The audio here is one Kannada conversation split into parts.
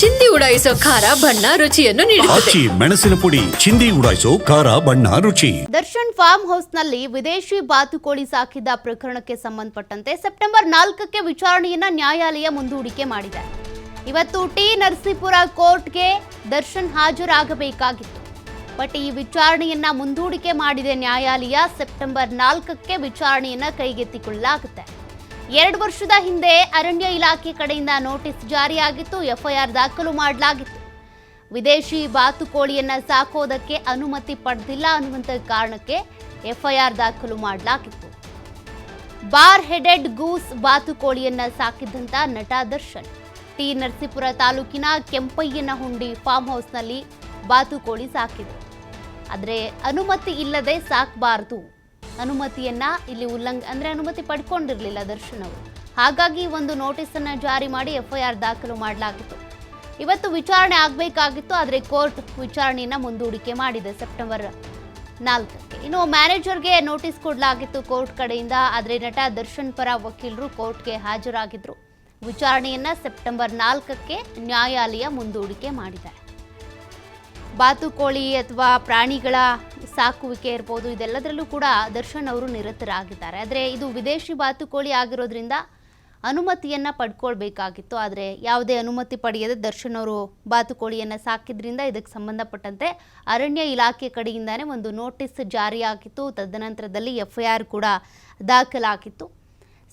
ಚಿಂದಿ ಉಡಾಯಿಸೋ ಖಾರ ಬಣ್ಣ ರುಚಿಯನ್ನು ನೀಡುತ್ತದೆ. ಮೆಣಸಿನ ಪುಡಿ ಚಿಂದಿ ಉಡಾಯಿಸೋ ಖಾರ ಬಣ್ಣ ರುಚಿ. ದರ್ಶನ್ ಫಾರ್ಮ್ ಹೌಸ್ನಲ್ಲಿ ವಿದೇಶಿ ಬಾತುಕೋಳಿ ಸಾಕಿದ ಪ್ರಕರಣಕ್ಕೆ ಸಂಬಂಧಪಟ್ಟಂತೆ ಸೆಪ್ಟೆಂಬರ್ 4ಕ್ಕೆ ವಿಚಾರಣೆಯನ್ನ ನ್ಯಾಯಾಲಯ ಮುಂದೂಡಿಕೆ ಮಾಡಿದೆ. ಇವತ್ತು ಟಿ ನರಸೀಪುರ ಕೋರ್ಟ್ಗೆ ದರ್ಶನ್ ಹಾಜರಾಗಬೇಕಾಗಿತ್ತು. ಬಟ್ ಈ ವಿಚಾರಣೆಯನ್ನ ಮುಂದೂಡಿಕೆ ಮಾಡಿದೆ ನ್ಯಾಯಾಲಯ. ಸೆಪ್ಟೆಂಬರ್ 4ಕ್ಕೆ ವಿಚಾರಣೆಯನ್ನ ಕೈಗೆತ್ತಿಕೊಳ್ಳಲಾಗುತ್ತೆ. 2 ವರ್ಷದ ಹಿಂದೆ ಅರಣ್ಯ ಇಲಾಖೆ ಕಡೆಯಿಂದ ನೋಟಿಸ್ ಜಾರಿಯಾಗಿತ್ತು, ಎಫ್ಐಆರ್ ದಾಖಲು ಮಾಡಲಾಗಿತ್ತು. ವಿದೇಶಿ ಬಾತುಕೋಳಿಯನ್ನ ಸಾಕೋದಕ್ಕೆ ಅನುಮತಿ ಪಡೆದಿಲ್ಲ ಅನ್ನುವಂಥ ಕಾರಣಕ್ಕೆ ಎಫ್ಐಆರ್ ದಾಖಲು ಮಾಡಲಾಗಿತ್ತು. ಬಾರ್ ಹೆಡೆಡ್ ಗೂಸ್ ಬಾತುಕೋಳಿಯನ್ನ ಸಾಕಿದ್ದಂಥ ನಟ ದರ್ಶನ್ ಟಿ ನರಸೀಪುರ ತಾಲೂಕಿನ ಕೆಂಪಯ್ಯನಹುಂಡಿ ಫಾರ್ಮ್ ಹೌಸ್ನಲ್ಲಿ ಬಾತುಕೋಳಿ ಸಾಕಿದ್ರು. ಆದರೆ ಅನುಮತಿ ಇಲ್ಲದೆ ಸಾಕಬಾರದು, ಅನುಮತಿಯನ್ನ ಇಲ್ಲಿ ಅನುಮತಿ ಪಡ್ಕೊಂಡಿರಲಿಲ್ಲ ದರ್ಶನ್ ಅವರು. ಹಾಗಾಗಿ ಒಂದು ನೋಟಿಸನ್ನು ಜಾರಿ ಮಾಡಿ ಎಫ್ಐಆರ್ ದಾಖಲು ಮಾಡಲಾಗಿತ್ತು. ಇವತ್ತು ವಿಚಾರಣೆ ಆಗಬೇಕಾಗಿತ್ತು, ಆದರೆ ಕೋರ್ಟ್ ವಿಚಾರಣೆಯನ್ನ ಮುಂದೂಡಿಕೆ ಮಾಡಿದೆ ಸೆಪ್ಟೆಂಬರ್ 4ಕ್ಕೆ. ಇನ್ನು ಮ್ಯಾನೇಜರ್ಗೆ ನೋಟಿಸ್ ಕೊಡಲಾಗಿತ್ತು ಕೋರ್ಟ್ ಕಡೆಯಿಂದ, ಆದರೆ ನಟ ದರ್ಶನ್ ಪರ ವಕೀಲರು ಕೋರ್ಟ್ಗೆ ಹಾಜರಾಗಿದ್ರು. ವಿಚಾರಣೆಯನ್ನ ಸೆಪ್ಟೆಂಬರ್ 4ಕ್ಕೆ ನ್ಯಾಯಾಲಯ ಮುಂದೂಡಿಕೆ ಮಾಡಿದೆ. ಬಾತುಕೋಳಿ ಅಥವಾ ಪ್ರಾಣಿಗಳ ಸಾಕುವಿಕೆ ಇರ್ಬೋದು, ಇದೆಲ್ಲದರಲ್ಲೂ ಕೂಡ ದರ್ಶನ್ ಅವರು ನಿರತರಾಗಿದ್ದಾರೆ. ಆದರೆ ಇದು ವಿದೇಶಿ ಬಾತುಕೋಳಿ ಆಗಿರೋದ್ರಿಂದ ಅನುಮತಿಯನ್ನು ಪಡ್ಕೊಳ್ಬೇಕಾಗಿತ್ತು. ಆದರೆ ಯಾವುದೇ ಅನುಮತಿ ಪಡೆಯದೆ ದರ್ಶನ್ ಅವರು ಬಾತುಕೋಳಿಯನ್ನು ಸಾಕಿದ್ರಿಂದ ಇದಕ್ಕೆ ಸಂಬಂಧಪಟ್ಟಂತೆ ಅರಣ್ಯ ಇಲಾಖೆ ಕಡೆಯಿಂದಾನೇ ಒಂದು ನೋಟಿಸ್ ಜಾರಿಯಾಗಿತ್ತು. ತದನಂತರದಲ್ಲಿ ಎಫ್ಐಆರ್ ಕೂಡ ದಾಖಲಾಗಿತ್ತು.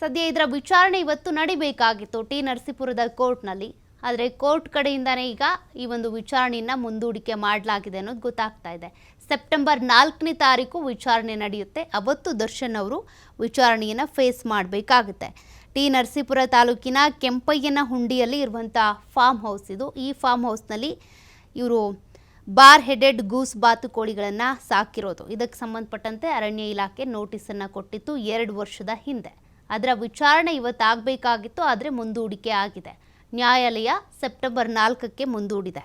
ಸದ್ಯ ಇದರ ವಿಚಾರಣೆ ಇವತ್ತು ನಡಿಬೇಕಾಗಿತ್ತು ಟಿ ನರಸೀಪುರದ ಕೋರ್ಟ್ನಲ್ಲಿ. ಆದರೆ ಕೋರ್ಟ್ ಕಡೆಯಿಂದಾನೇ ಈಗ ಈ ಒಂದು ವಿಚಾರಣೆಯನ್ನು ಮುಂದೂಡಿಕೆ ಮಾಡಲಾಗಿದೆ ಅನ್ನೋದು ಗೊತ್ತಾಗ್ತಾ ಇದೆ. ಸೆಪ್ಟೆಂಬರ್ 4ನೇ ತಾರೀಕು ವಿಚಾರಣೆ ನಡೆಯುತ್ತೆ. ಅವತ್ತು ದರ್ಶನ್ ಅವರು ವಿಚಾರಣೆಯನ್ನು ಫೇಸ್ ಮಾಡಬೇಕಾಗುತ್ತೆ. ಟಿ ನರಸೀಪುರ ತಾಲೂಕಿನ ಕೆಂಪಯ್ಯನಹುಂಡಿಯಲ್ಲಿ ಇರುವಂಥ ಫಾರ್ಮ್ ಹೌಸ್ ಇದು. ಈ ಫಾರ್ಮ್ ಹೌಸ್ನಲ್ಲಿ ಇವರು ಬಾರ್ ಹೆಡೆಡ್ ಗೂಸ್ ಬಾತುಕೋಳಿಗಳನ್ನು ಸಾಕಿರೋದು. ಇದಕ್ಕೆ ಸಂಬಂಧಪಟ್ಟಂತೆ ಅರಣ್ಯ ಇಲಾಖೆ ನೋಟಿಸನ್ನು ಕೊಟ್ಟಿತ್ತು 2 ವರ್ಷದ ಹಿಂದೆ. ಅದರ ವಿಚಾರಣೆ ಇವತ್ತಾಗಬೇಕಾಗಿತ್ತು, ಆದರೆ ಮುಂದೂಡಿಕೆ ಆಗಿದೆ. ನ್ಯಾಯಾಲಯ ಸೆಪ್ಟೆಂಬರ್ 4ಕ್ಕೆ ಮುಂದೂಡಿದೆ.